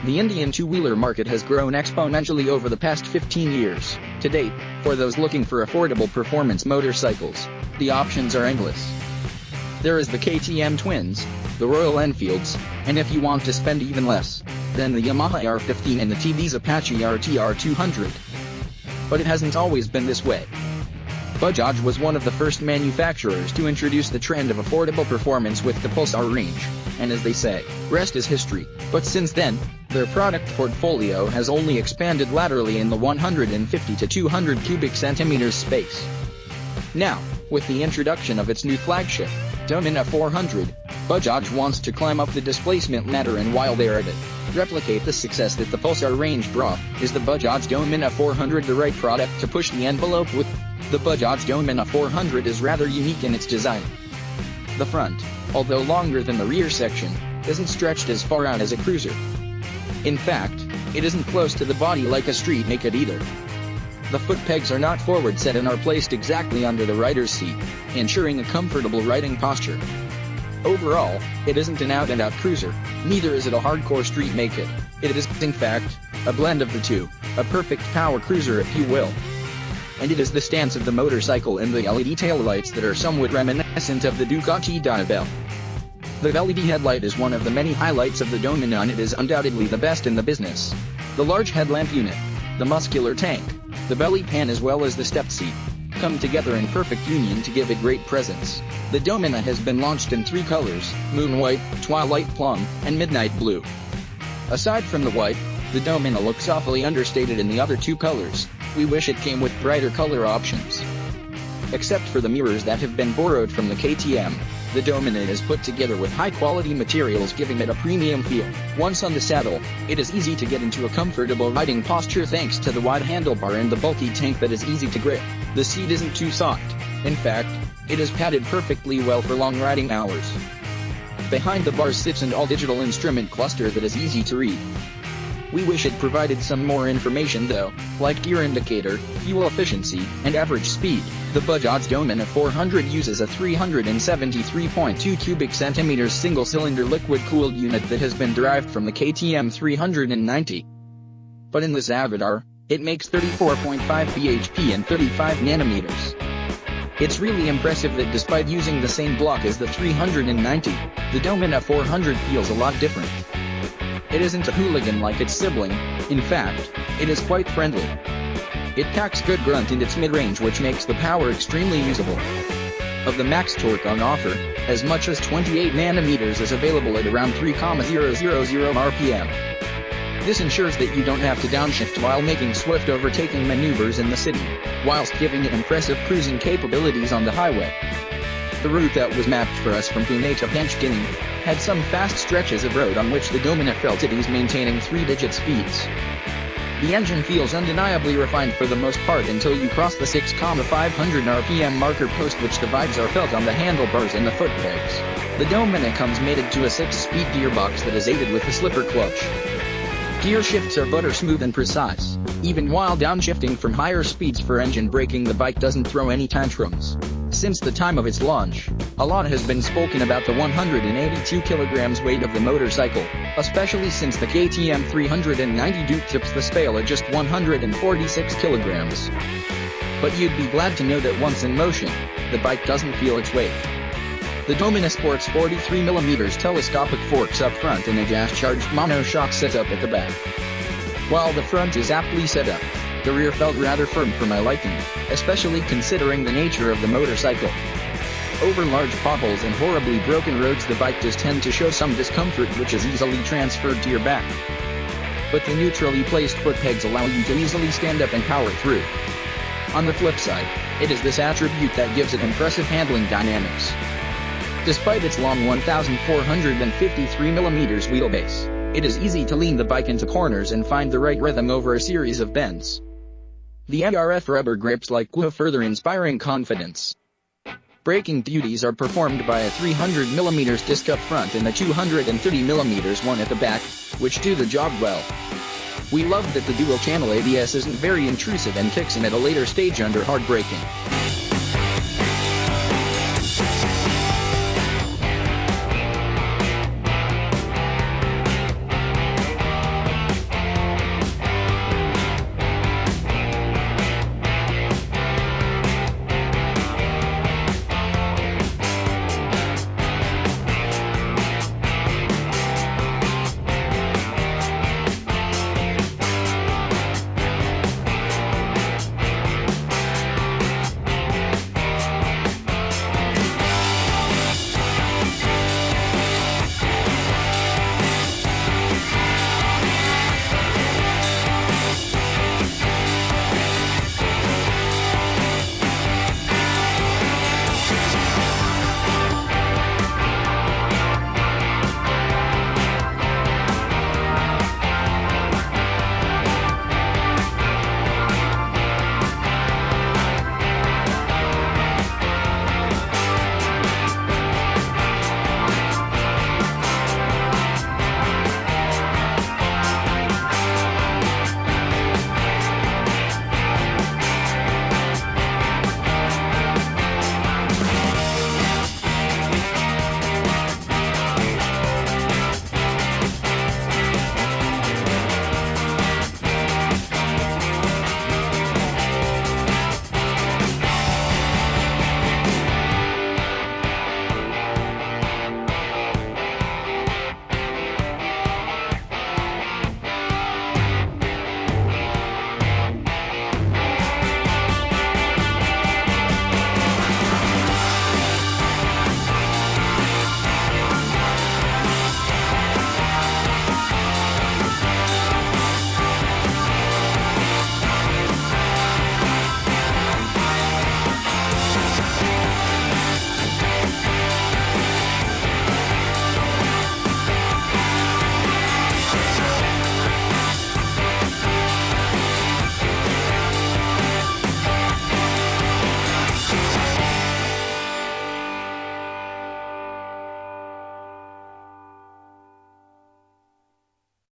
The Indian two-wheeler market has grown exponentially over the past 15 years. To date, for those looking for affordable performance motorcycles, the options are endless. There is the KTM Twins, the Royal Enfields, and if you want to spend even less, then the Yamaha R15 and the TV's Apache RTR 200. But it hasn't always been this way. Bajaj was one of the first manufacturers to introduce the trend of affordable performance with the Pulsar range, and as they say, rest is history. But since then, their product portfolio has only expanded laterally in the 150 to 200 cubic centimeters space. Now, with the introduction of its new flagship, Dominar 400, Bajaj wants to climb up the displacement ladder, and while they're at it, replicate the success that the Pulsar range brought. Is the Bajaj Dominar 400 the right product to push the envelope with? The Bajaj Dominar 400 is rather unique in its design. The front, although longer than the rear section, isn't stretched as far out as a cruiser. In fact, it isn't close to the body like a street naked either. The foot pegs are not forward set and are placed exactly under the rider's seat, ensuring a comfortable riding posture. Overall, it isn't an out-and-out cruiser, neither is it a hardcore street naked. It is, in fact, a blend of the two, a perfect power cruiser if you will. And it is the stance of the motorcycle and the LED taillights that are somewhat reminiscent of the Ducati Dominar. The LED headlight is one of the many highlights of the Dominar, and it is undoubtedly the best in the business. The large headlamp unit, the muscular tank, the belly pan as well as the step seat, come together in perfect union to give it great presence. The Dominar has been launched in 3 colors, Moon White, Twilight Plum, and Midnight Blue. Aside from the white, the Dominar looks awfully understated in the other 2 colors. We wish it came with brighter color options. Except for the mirrors that have been borrowed from the KTM, the Dominar is put together with high-quality materials, giving it a premium feel. Once on the saddle, it is easy to get into a comfortable riding posture thanks to the wide handlebar and the bulky tank that is easy to grip. The seat isn't too soft. In fact, it is padded perfectly well for long riding hours. Behind the bar sits an all-digital instrument cluster that is easy to read. We wish it provided some more information though, like gear indicator, fuel efficiency, and average speed. The Bajaj Dominar 400 uses a 373.2 cubic centimeters single-cylinder liquid-cooled unit that has been derived from the KTM 390. But in this Avatar, it makes 34.5 bhp and 35 nanometers. It's really impressive that despite using the same block as the 390, the Dominar 400 feels a lot different. It isn't a hooligan like its sibling. In fact, it is quite friendly. It packs good grunt in its mid-range, which makes the power extremely usable. Of the max torque on offer, as much as 28 nanometers is available at around 3,000 rpm. This ensures that you don't have to downshift while making swift overtaking maneuvers in the city, whilst giving it impressive cruising capabilities on the highway. The route that was mapped for us from Pune to Panchgani had some fast stretches of road on which the Dominar felt at ease maintaining 3-digit speeds. The engine feels undeniably refined for the most part until you cross the 6,500 rpm marker post, which the vibes are felt on the handlebars and the foot pegs. The Dominar comes mated to a 6-speed gearbox that is aided with a slipper clutch. Gear shifts are butter smooth and precise. Even while downshifting from higher speeds for engine braking, the bike doesn't throw any tantrums. Since the time of its launch, a lot has been spoken about the 182 kilograms weight of the motorcycle, especially since the KTM 390 Duke tips the scale at just 146 kilograms. But you'd be glad to know that once in motion, the bike doesn't feel its weight. The Dominar sports 43mm telescopic forks up front and a gas-charged monoshock setup at the back. While the front is aptly set up, the rear felt rather firm for my liking, especially considering the nature of the motorcycle. Over large potholes and horribly broken roads, the bike does tend to show some discomfort, which is easily transferred to your back. But the neutrally placed foot pegs allow you to easily stand up and power through. On the flip side, it is this attribute that gives it impressive handling dynamics. Despite its long 1,453mm wheelbase, it is easy to lean the bike into corners and find the right rhythm over a series of bends. The MRF rubber grips like glue, further inspiring confidence. Braking duties are performed by a 300mm disc up front and a 230mm one at the back, which do the job well. We love that the dual-channel ABS isn't very intrusive and kicks in at a later stage under hard braking.